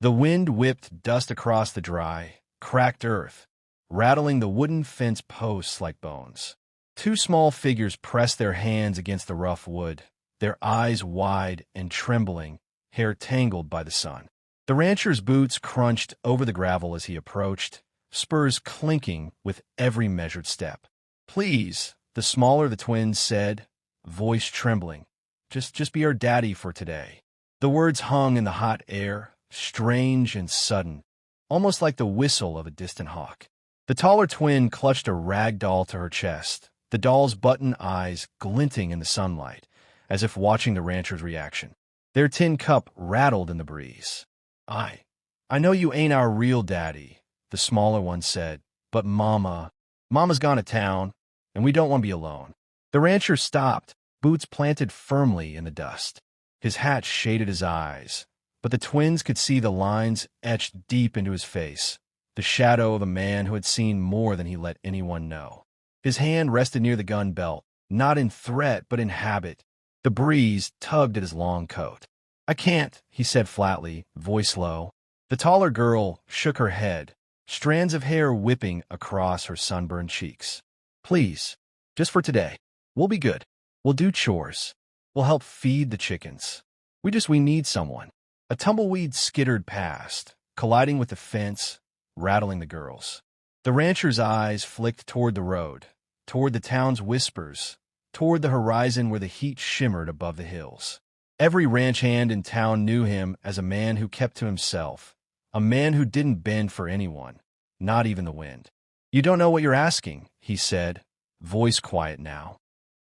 The wind whipped dust across the dry, cracked earth, rattling the wooden fence posts like bones. Two small figures pressed their hands against the rough wood, their eyes wide and trembling, hair tangled by the sun. The rancher's boots crunched over the gravel as he approached, spurs clinking with every measured step. "Please," the smaller the twins said, voice trembling. Just be our daddy for today." The words hung in the hot air, strange and sudden, almost like the whistle of a distant hawk. The taller twin clutched a rag doll to her chest, the doll's button eyes glinting in the sunlight, as if watching the rancher's reaction. Their tin cup rattled in the breeze. I know you ain't our real daddy," the smaller one said, "but Mama's gone to town, and we don't want to be alone." The rancher stopped, boots planted firmly in the dust. His hat shaded his eyes, but the twins could see the lines etched deep into his face, the shadow of a man who had seen more than he let anyone know. His hand rested near the gun belt, not in threat but in habit. The breeze tugged at his long coat. "I can't," he said flatly, voice low. The taller girl shook her head, strands of hair whipping across her sunburned cheeks. "Please, just for today. We'll be good. We'll do chores. We'll help feed the chickens. We need someone." A tumbleweed skittered past, colliding with the fence, rattling the girls. The rancher's eyes flicked toward the road, toward the town's whispers, toward the horizon where the heat shimmered above the hills. Every ranch hand in town knew him as a man who kept to himself, a man who didn't bend for anyone, not even the wind. "You don't know what you're asking," he said, voice quiet now,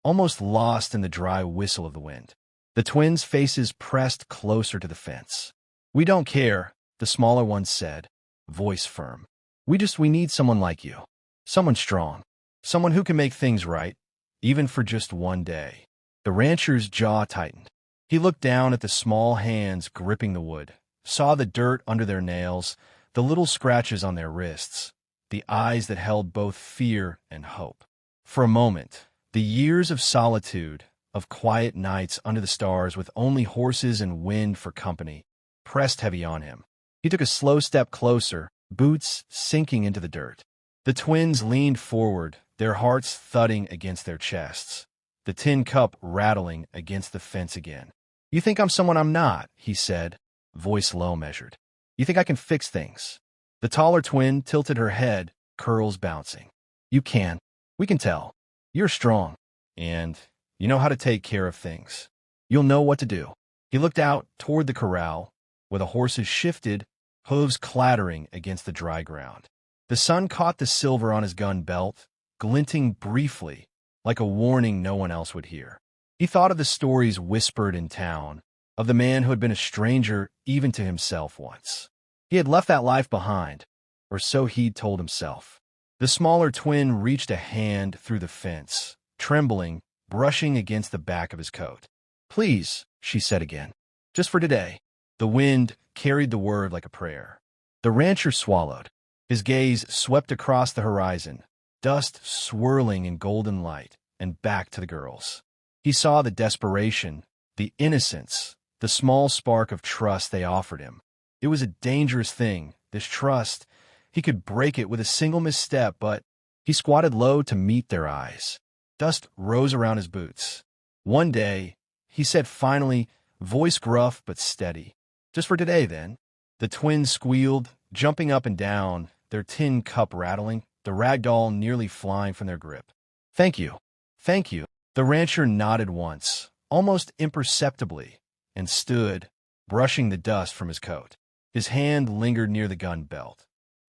almost lost in the dry whistle of the wind. The twins' faces pressed closer to the fence. "We don't care," the smaller one said, voice firm. We need someone like you. Someone strong. Someone who can make things right, even for just one day." The rancher's jaw tightened. He looked down at the small hands gripping the wood, saw the dirt under their nails, the little scratches on their wrists, the eyes that held both fear and hope. For a moment, the years of solitude, of quiet nights under the stars with only horses and wind for company, pressed heavy on him. He took a slow step closer, boots sinking into the dirt. The twins leaned forward, their hearts thudding against their chests, the tin cup rattling against the fence again. "You think I'm someone I'm not," he said, voice low measured. "You think I can fix things?" The taller twin tilted her head, curls bouncing. "You can. We can tell. You're strong, and you know how to take care of things. You'll know what to do." He looked out toward the corral, where the horses shifted, hooves clattering against the dry ground. The sun caught the silver on his gun belt, glinting briefly, like a warning no one else would hear. He thought of the stories whispered in town, of the man who had been a stranger even to himself once. He had left that life behind, or so he'd told himself. The smaller twin reached a hand through the fence, trembling, brushing against the back of his coat. "Please," she said again, "just for today." The wind carried the word like a prayer. The rancher swallowed. His gaze swept across the horizon, dust swirling in golden light, and back to the girls. He saw the desperation, the innocence, the small spark of trust they offered him. It was a dangerous thing, this trust. He could break it with a single misstep, but he squatted low to meet their eyes. Dust rose around his boots. "One day," he said finally, voice gruff but steady. "Just for today, then." The twins squealed, jumping up and down, their tin cup rattling, the rag doll nearly flying from their grip. "Thank you. Thank you." The rancher nodded once, almost imperceptibly, and stood, brushing the dust from his coat. His hand lingered near the gun belt,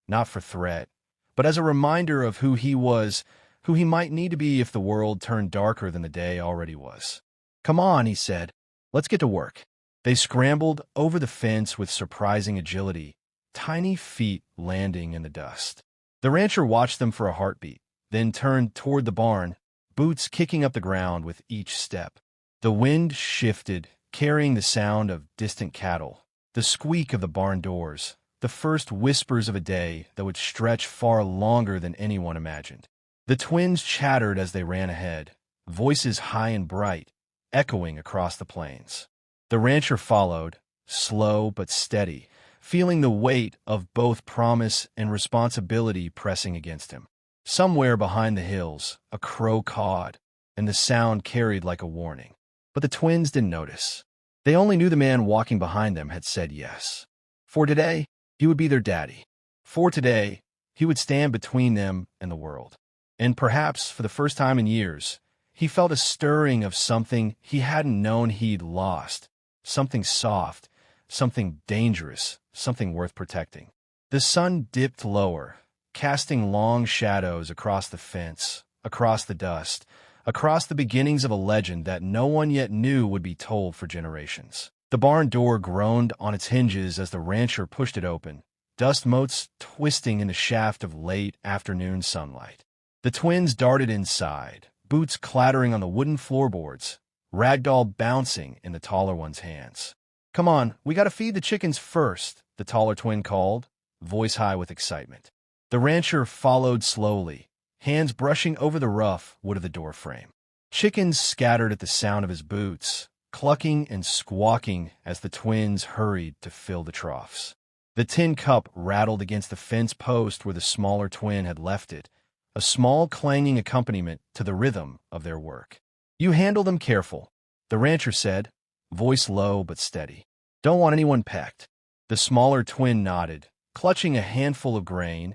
not for threat, but as a reminder of who he was, who he might need to be if the world turned darker than the day already was. "Come on," he said. "Let's get to work." They scrambled over the fence with surprising agility, tiny feet landing in the dust. The rancher watched them for a heartbeat, then turned toward the barn, boots kicking up the ground with each step. The wind shifted, carrying the sound of distant cattle, the squeak of the barn doors, the first whispers of a day that would stretch far longer than anyone imagined. The twins chattered as they ran ahead, voices high and bright, echoing across the plains. The rancher followed, slow but steady, feeling the weight of both promise and responsibility pressing against him. Somewhere behind the hills, a crow cawed, and the sound carried like a warning. But the twins didn't notice. They only knew the man walking behind them had said yes. For today, he would be their daddy. For today, he would stand between them and the world. And perhaps, for the first time in years, he felt a stirring of something he hadn't known he'd lost. Something soft, something dangerous, something worth protecting. The sun dipped lower, casting long shadows across the fence, across the dust, across the beginnings of a legend that no one yet knew would be told for generations. The barn door groaned on its hinges as the rancher pushed it open, dust motes twisting in the shaft of late afternoon sunlight. The twins darted inside, boots clattering on the wooden floorboards, ragdoll bouncing in the taller one's hands. "Come on, we gotta feed the chickens first," the taller twin called, voice high with excitement. The rancher followed slowly, hands brushing over the rough wood of the doorframe. Chickens scattered at the sound of his boots, clucking and squawking as the twins hurried to fill the troughs. The tin cup rattled against the fence post where the smaller twin had left it, a small clanging accompaniment to the rhythm of their work. "You handle them careful," the rancher said, voice low but steady. "Don't want anyone pecked." The smaller twin nodded, clutching a handful of grain,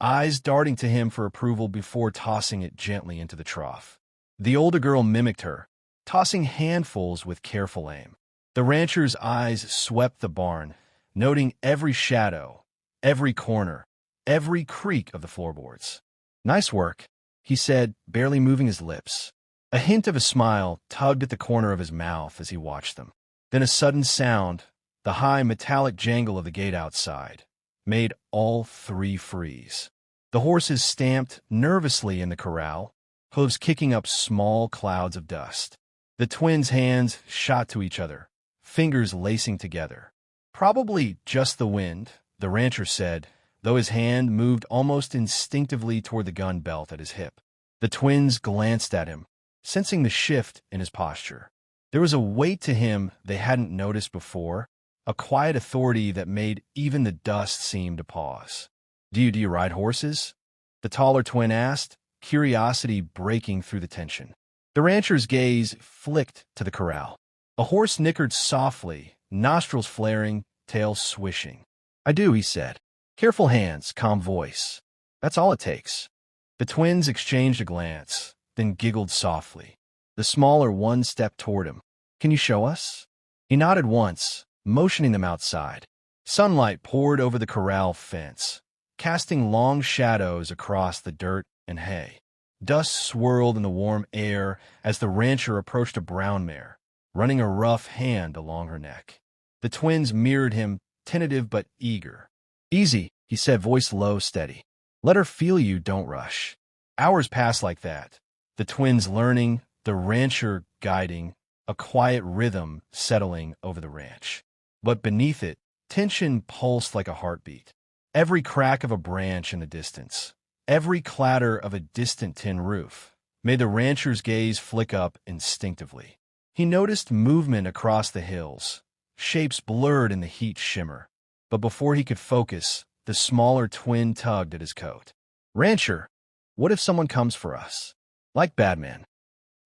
eyes darting to him for approval before tossing it gently into the trough. The older girl mimicked her, tossing handfuls with careful aim. The rancher's eyes swept the barn, noting every shadow, every corner, every creak of the floorboards. "Nice work," he said, barely moving his lips. A hint of a smile tugged at the corner of his mouth as he watched them. Then a sudden sound, the high metallic jangle of the gate outside, made all three freeze. The horses stamped nervously in the corral, hooves kicking up small clouds of dust. The twins' hands shot to each other, fingers lacing together. "Probably just the wind," the rancher said, though his hand moved almost instinctively toward the gun belt at his hip. The twins glanced at him, sensing the shift in his posture. There was a weight to him they hadn't noticed before, a quiet authority that made even the dust seem to pause. Do you ride horses?" the taller twin asked, curiosity breaking through the tension. The rancher's gaze flicked to the corral. A horse nickered softly, nostrils flaring, tail swishing. "I do," he said. Careful hands, calm voice. "That's all it takes." The twins exchanged a glance, then giggled softly. The smaller one stepped toward him. "Can you show us?" He nodded once, motioning them outside. Sunlight poured over the corral fence, casting long shadows across the dirt and hay. Dust swirled in the warm air as the rancher approached a brown mare, running a rough hand along her neck. The twins mirrored him, tentative but eager. "Easy," he said, voice low, steady. "Let her feel you, don't rush." Hours passed like that, the twins learning, the rancher guiding, a quiet rhythm settling over the ranch. But beneath it, tension pulsed like a heartbeat. Every crack of a branch in the distance, every clatter of a distant tin roof, made the rancher's gaze flick up instinctively. He noticed movement across the hills, shapes blurred in the heat shimmer. But before he could focus, the smaller twin tugged at his coat. "Rancher, what if someone comes for us? Like Batman?"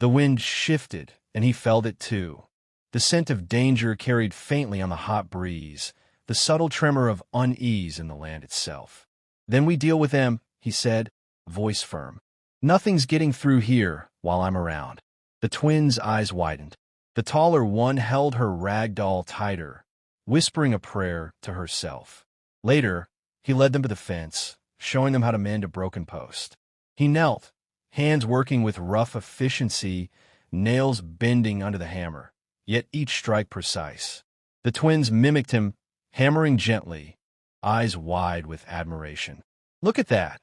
The wind shifted, and he felt it too. The scent of danger carried faintly on the hot breeze, the subtle tremor of unease in the land itself. "Then we deal with them," he said, voice firm. "Nothing's getting through here while I'm around." The twins' eyes widened. The taller one held her rag doll tighter, whispering a prayer to herself. Later, he led them to the fence, showing them how to mend a broken post. He knelt, hands working with rough efficiency, nails bending under the hammer, yet each strike precise. The twins mimicked him, hammering gently, eyes wide with admiration. "Look at that,"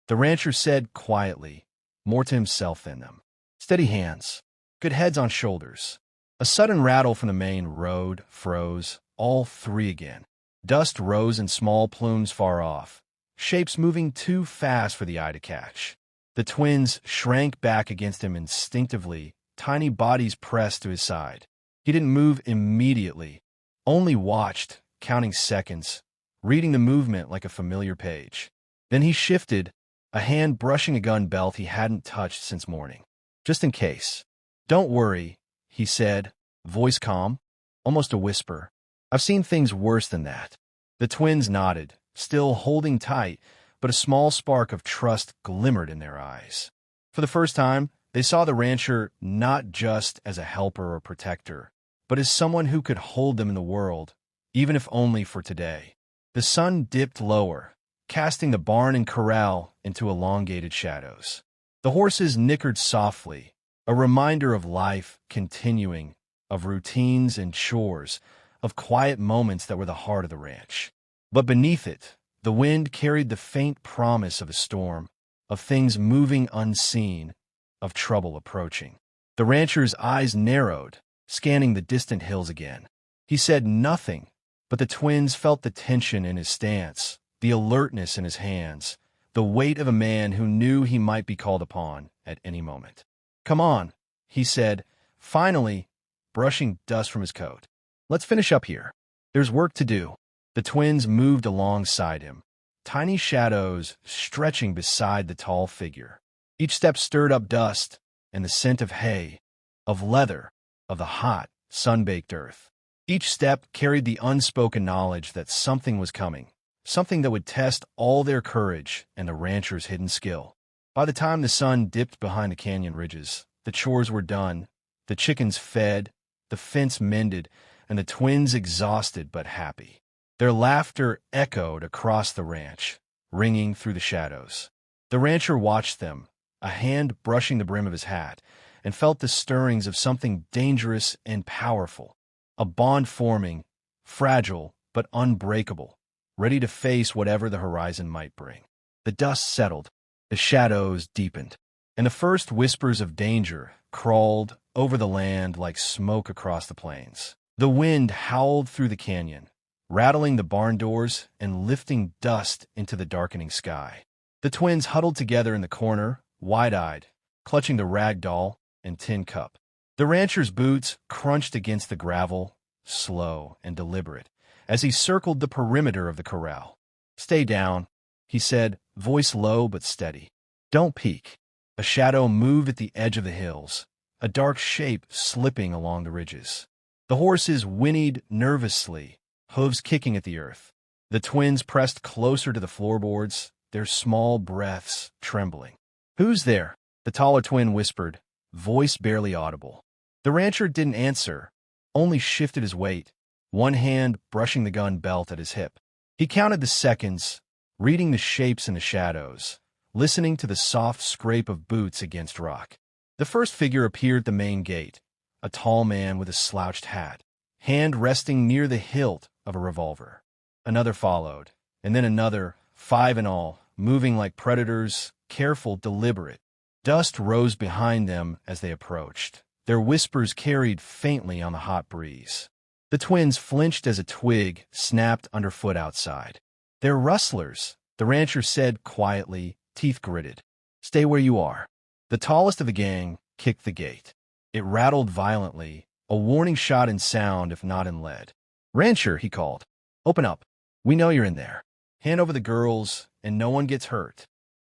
the rancher said quietly, more to himself than them. "Steady hands, good heads on shoulders." A sudden rattle from the main road froze all three again. Dust rose in small plumes far off, shapes moving too fast for the eye to catch. The twins shrank back against him instinctively, tiny bodies pressed to his side. He didn't move immediately, only watched, counting seconds, reading the movement like a familiar page. Then he shifted, a hand brushing a gun belt he hadn't touched since morning. Just in case. Don't worry, he said, voice calm, almost a whisper. I've seen things worse than that. The twins nodded, still holding tight, but a small spark of trust glimmered in their eyes. For the first time, they saw the rancher not just as a helper or protector, but as someone who could hold them in the world, even if only for today. The sun dipped lower, casting the barn and corral into elongated shadows. The horses nickered softly, a reminder of life continuing, of routines and chores, of quiet moments that were the heart of the ranch. But beneath it, the wind carried the faint promise of a storm, of things moving unseen, of trouble approaching. The rancher's eyes narrowed, scanning the distant hills again. He said nothing, but the twins felt the tension in his stance, the alertness in his hands, the weight of a man who knew he might be called upon at any moment. Come on, he said, finally, brushing dust from his coat. Let's finish up here. There's work to do. The twins moved alongside him, tiny shadows stretching beside the tall figure. Each step stirred up dust and the scent of hay, of leather, of the hot, sun-baked earth. Each step carried the unspoken knowledge that something was coming, something that would test all their courage and the rancher's hidden skill. By the time the sun dipped behind the canyon ridges, the chores were done, the chickens fed, the fence mended, and the twins exhausted but happy. Their laughter echoed across the ranch, ringing through the shadows. The rancher watched them, a hand brushing the brim of his hat, and felt the stirrings of something dangerous and powerful, a bond forming, fragile but unbreakable, ready to face whatever the horizon might bring. The dust settled, the shadows deepened, and the first whispers of danger crawled over the land like smoke across the plains. The wind howled through the canyon, rattling the barn doors and lifting dust into the darkening sky. The twins huddled together in the corner, wide-eyed, clutching the rag doll and tin cup. The rancher's boots crunched against the gravel, slow and deliberate, as he circled the perimeter of the corral. Stay down, he said, voice low but steady. Don't peek. A shadow moved at the edge of the hills, a dark shape slipping along the ridges. The horses whinnied nervously, hooves kicking at the earth. The twins pressed closer to the floorboards, their small breaths trembling. Who's there? The taller twin whispered, voice barely audible. The rancher didn't answer, only shifted his weight, one hand brushing the gun belt at his hip. He counted the seconds, reading the shapes in the shadows, listening to the soft scrape of boots against rock. The first figure appeared at the main gate, a tall man with a slouched hat, hand resting near the hilt of a revolver. Another followed, and then another, 5 in all, moving like predators, careful, deliberate. Dust rose behind them as they approached, their whispers carried faintly on the hot breeze. The twins flinched as a twig snapped underfoot outside. They're rustlers, the rancher said quietly, teeth gritted. Stay where you are. The tallest of the gang kicked the gate. It rattled violently, a warning shot in sound if not in lead. Rancher, he called. Open up. We know you're in there. Hand over the girls, and no one gets hurt.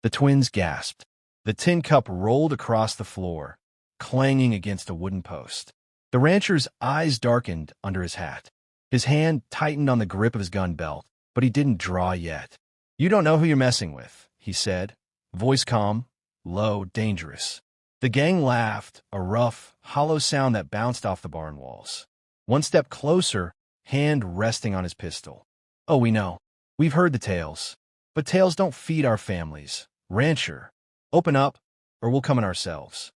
The twins gasped. The tin cup rolled across the floor, clanging against a wooden post. The rancher's eyes darkened under his hat. His hand tightened on the grip of his gun belt, but he didn't draw yet. You don't know who you're messing with, he said, voice calm, low, dangerous. The gang laughed, a rough, hollow sound that bounced off the barn walls. One step closer, hand resting on his pistol. Oh, we know. We've heard the tales. But tales don't feed our families. Rancher, open up, or we'll come in ourselves.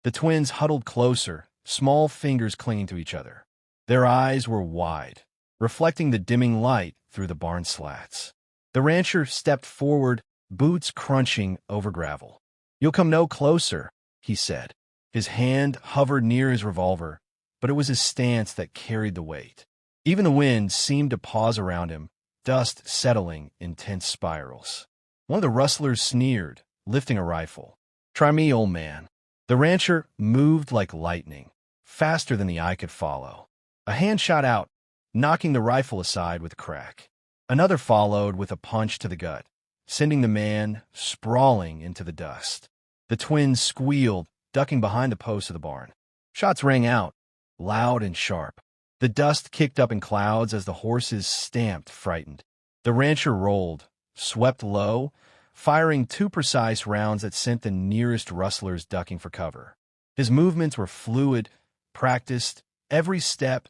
The twins huddled closer, small fingers clinging to each other. Their eyes were wide, reflecting the dimming light through the barn slats. The rancher stepped forward, boots crunching over gravel. You'll come no closer, he said. His hand hovered near his revolver, but it was his stance that carried the weight. Even the wind seemed to pause around him, dust settling in tense spirals. One of the rustlers sneered, lifting a rifle. Try me, old man. The rancher moved like lightning, faster than the eye could follow. A hand shot out, knocking the rifle aside with a crack. Another followed with a punch to the gut, sending the man sprawling into the dust. The twins squealed, ducking behind the posts of the barn. Shots rang out, loud and sharp. The dust kicked up in clouds as the horses stamped, frightened. The rancher rolled, swept low, firing two precise rounds that sent the nearest rustlers ducking for cover. His movements were fluid, practiced, every step,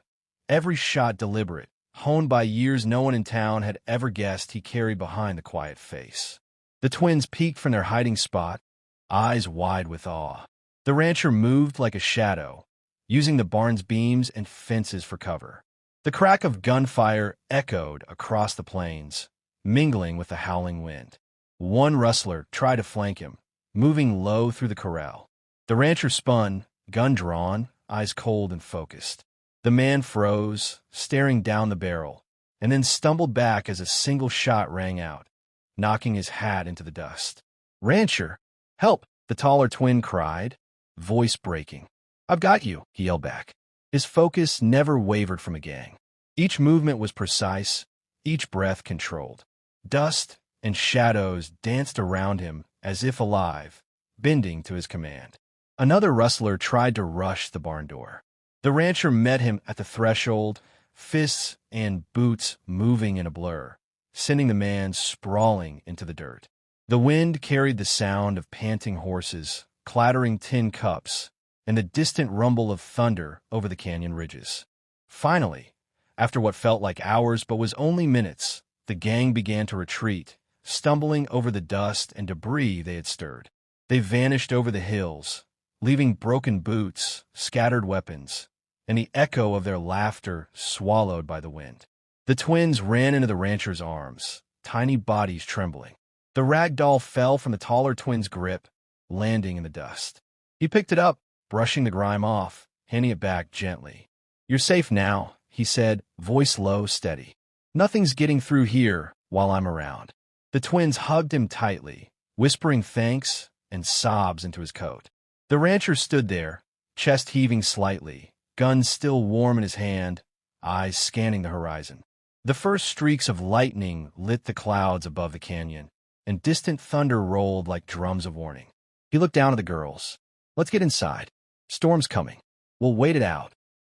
every shot deliberate, honed by years no one in town had ever guessed he carried behind the quiet face. The twins peeked from their hiding spot, eyes wide with awe. The rancher moved like a shadow, using the barn's beams and fences for cover. The crack of gunfire echoed across the plains, mingling with the howling wind. One rustler tried to flank him, moving low through the corral. The rancher spun, gun drawn, eyes cold and focused. The man froze, staring down the barrel, and then stumbled back as a single shot rang out, knocking his hat into the dust. "Rancher, help!" the taller twin cried, voice breaking. "I've got you," he yelled back. His focus never wavered from a gang. Each movement was precise, each breath controlled. Dust and shadows danced around him as if alive, bending to his command. Another rustler tried to rush the barn door. The rancher met him at the threshold, fists and boots moving in a blur, sending the man sprawling into the dirt. The wind carried the sound of panting horses, clattering tin cups, and the distant rumble of thunder over the canyon ridges. Finally, after what felt like hours but was only minutes, the gang began to retreat, stumbling over the dust and debris they had stirred. They vanished over the hills, leaving broken boots, scattered weapons, and the echo of their laughter swallowed by the wind. The twins ran into the rancher's arms, tiny bodies trembling. The rag doll fell from the taller twin's grip, landing in the dust. He picked it up, brushing the grime off, handing it back gently. "You're safe now," he said, voice low, steady. "Nothing's getting through here while I'm around." The twins hugged him tightly, whispering thanks and sobs into his coat. The rancher stood there, chest heaving slightly, gun still warm in his hand, eyes scanning the horizon. The first streaks of lightning lit the clouds above the canyon, and distant thunder rolled like drums of warning. He looked down at the girls. "Let's get inside. Storm's coming. We'll wait it out."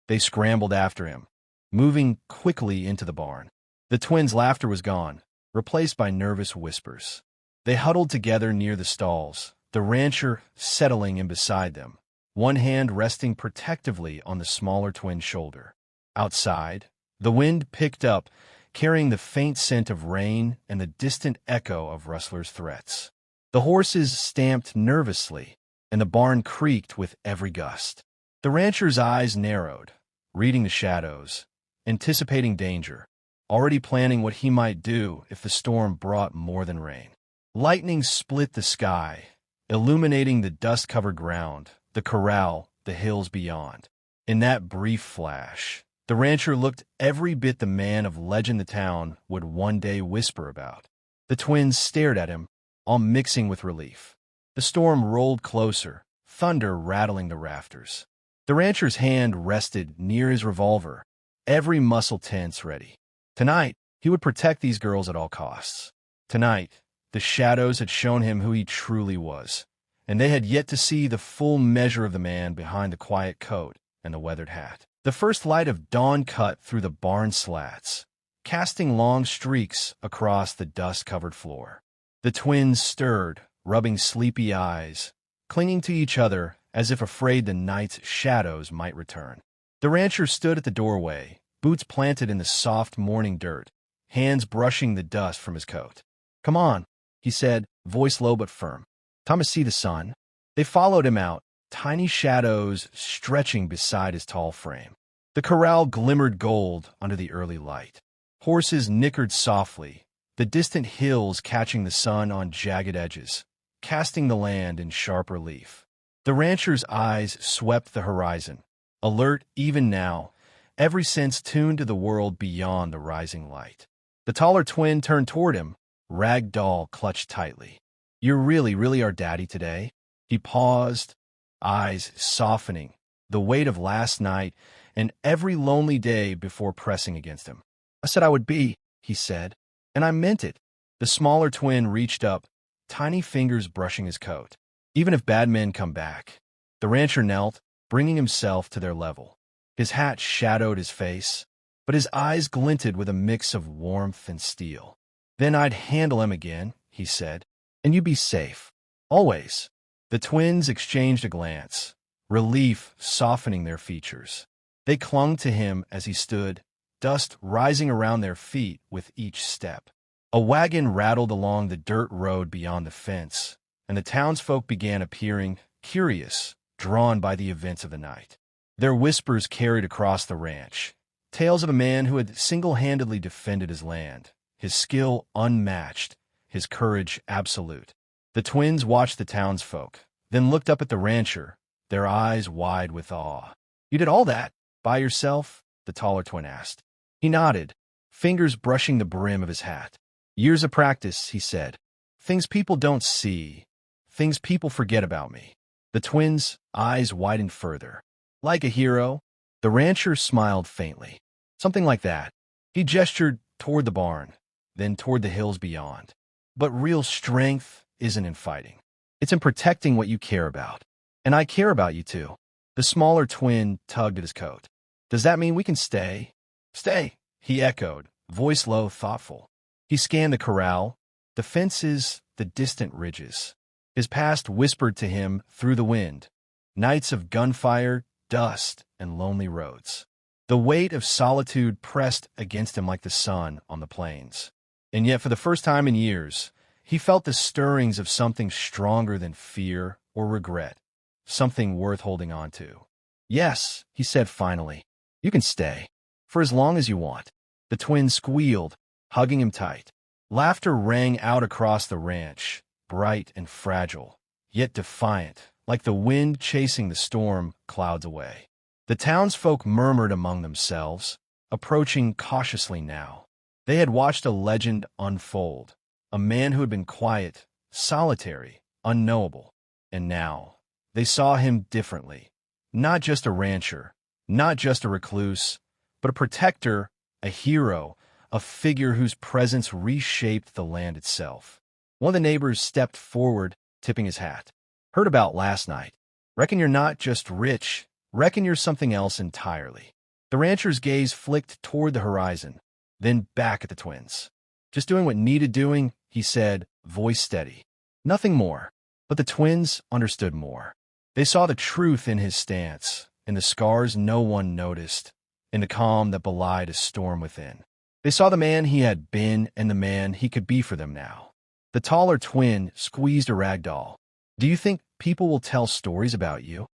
They scrambled after him, moving quickly into the barn. The twins' laughter was gone, replaced by nervous whispers. They huddled together near the stalls, the rancher settling in beside them, one hand resting protectively on the smaller twin's shoulder. Outside, the wind picked up, carrying the faint scent of rain and the distant echo of rustlers' threats. The horses stamped nervously, and the barn creaked with every gust. The rancher's eyes narrowed, reading the shadows, anticipating danger, already planning what he might do if the storm brought more than rain. Lightning split the sky, illuminating the dust-covered ground, the corral, the hills beyond. In that brief flash, the rancher looked every bit the man of legend the town would one day whisper about. The twins stared at him, all mixing with relief. The storm rolled closer, thunder rattling the rafters. The rancher's hand rested near his revolver, every muscle tense, ready. Tonight, he would protect these girls at all costs. Tonight, the shadows had shown him who he truly was, and they had yet to see the full measure of the man behind the quiet coat and the weathered hat. The first light of dawn cut through the barn slats, casting long streaks across the dust-covered floor. The twins stirred, rubbing sleepy eyes, clinging to each other as if afraid the night's shadows might return. The rancher stood at the doorway, boots planted in the soft morning dirt, hands brushing the dust from his coat. "Come on," he said, voice low but firm. "Time to see the sun." They followed him out, tiny shadows stretching beside his tall frame. The corral glimmered gold under the early light. Horses nickered softly, the distant hills catching the sun on jagged edges, casting the land in sharp relief. The rancher's eyes swept the horizon, alert even now, every sense tuned to the world beyond the rising light. The taller twin turned toward him, rag doll clutched tightly. "You're really our daddy today?" He paused, eyes softening, the weight of last night and every lonely day before pressing against him. "I said I would be," he said, And I meant it. The smaller twin reached up, tiny fingers brushing his coat. Even if bad men come back. The rancher knelt, bringing himself to their level. His hat shadowed his face, but his eyes glinted with a mix of warmth and steel. Then I'd handle him again, he said, and you'd be safe. Always. The twins exchanged a glance, relief softening their features. They clung to him as he stood, dust rising around their feet with each step. A wagon rattled along the dirt road beyond the fence, and the townsfolk began appearing, curious, drawn by the events of the night. Their whispers carried across the ranch, tales of a man who had single-handedly defended his land, his skill unmatched, his courage absolute. The twins watched the townsfolk, then looked up at the rancher, their eyes wide with awe. "You did all that? By yourself?" the taller twin asked. He nodded, fingers brushing the brim of his hat. "Years of practice," he said. "Things people don't see. Things people forget about me." The twins' eyes widened further. "Like a hero?" The rancher smiled faintly. "Something like that." He gestured toward the barn, then toward the hills beyond. "But real strength isn't in fighting. It's in protecting what you care about. And I care about you too." The smaller twin tugged at his coat. "Does that mean we can stay?" "Stay," he echoed, voice low, thoughtful. He scanned the corral, the fences, the distant ridges. His past whispered to him through the wind. Nights of gunfire, dust, and lonely roads. The weight of solitude pressed against him like the sun on the plains. And yet, for the first time in years, he felt the stirrings of something stronger than fear or regret, something worth holding on to. "Yes," he said finally, "you can stay. For as long as you want." The twins squealed, hugging him tight. Laughter rang out across the ranch, bright and fragile, yet defiant, like the wind chasing the storm clouds away. The townsfolk murmured among themselves, approaching cautiously now. They had watched a legend unfold, a man who had been quiet, solitary, unknowable. And now, they saw him differently. Not just a rancher, not just a recluse, but a protector, a hero, a figure whose presence reshaped the land itself. One of the neighbors stepped forward, tipping his hat. "Heard about last night. Reckon you're not just rich, reckon you're something else entirely." The rancher's gaze flicked toward the horizon, then back at the twins. "Just doing what needed doing," he said, voice steady. Nothing more. But the twins understood more. They saw the truth in his stance, in the scars no one noticed, in the calm that belied a storm within. They saw the man he had been and the man he could be for them now. The taller twin squeezed a rag doll. "Do you think people will tell stories about you?"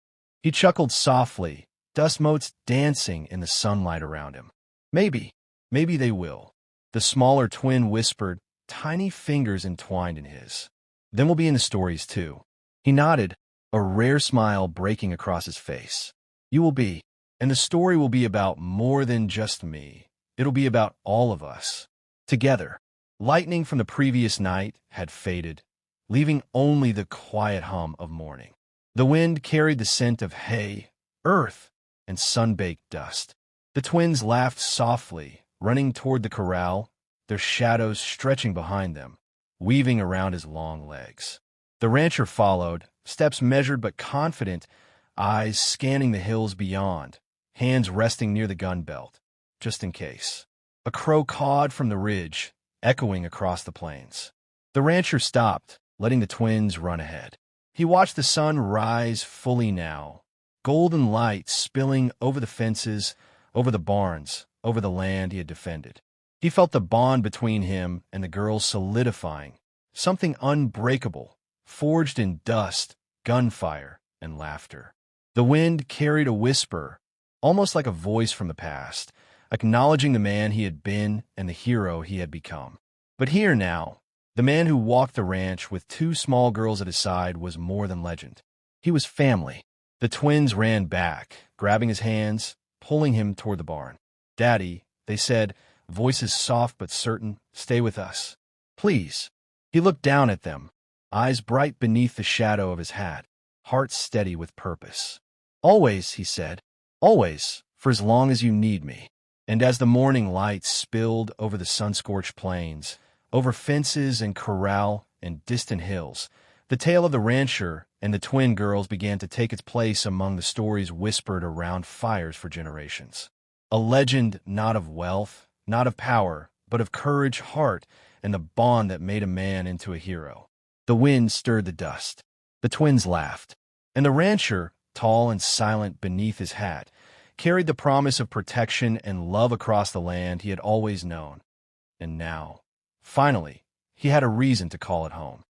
He chuckled softly, dust motes dancing in the sunlight around him. "Maybe. Maybe they will." The smaller twin whispered, tiny fingers entwined in his. "Then we'll be in the stories too." He nodded, a rare smile breaking across his face. "You will be. And the story will be about more than just me. It'll be about all of us. Together." Lightning from the previous night had faded, leaving only the quiet hum of morning. The wind carried the scent of hay, earth, and sun-baked dust. The twins laughed softly, running toward the corral, their shadows stretching behind them, weaving around his long legs. The rancher followed, steps measured but confident, eyes scanning the hills beyond, hands resting near the gun belt, just in case. A crow cawed from the ridge, echoing across the plains. The rancher stopped, letting the twins run ahead. He watched the sun rise fully now, golden light spilling over the fences, over the barns, over the land he had defended. He felt the bond between him and the girl solidifying, something unbreakable, forged in dust, gunfire, and laughter. The wind carried a whisper, almost like a voice from the past, acknowledging the man he had been and the hero he had become. But here now, the man who walked the ranch with two small girls at his side was more than legend. He was family. The twins ran back, grabbing his hands, pulling him toward the barn. "Daddy," they said, voices soft but certain, "stay with us. Please." He looked down at them, eyes bright beneath the shadow of his hat, heart steady with purpose. "Always," he said, "always, for as long as you need me." And as the morning light spilled over the sun-scorched plains, Over fences and corral and distant hills, the tale of the rancher and the twin girls began to take its place among the stories whispered around fires for generations. A legend not of wealth, not of power, but of courage, heart, and the bond that made a man into a hero. The wind stirred the dust. The twins laughed. And the rancher, tall and silent beneath his hat, carried the promise of protection and love across the land he had always known. And now, finally, he had a reason to call it home.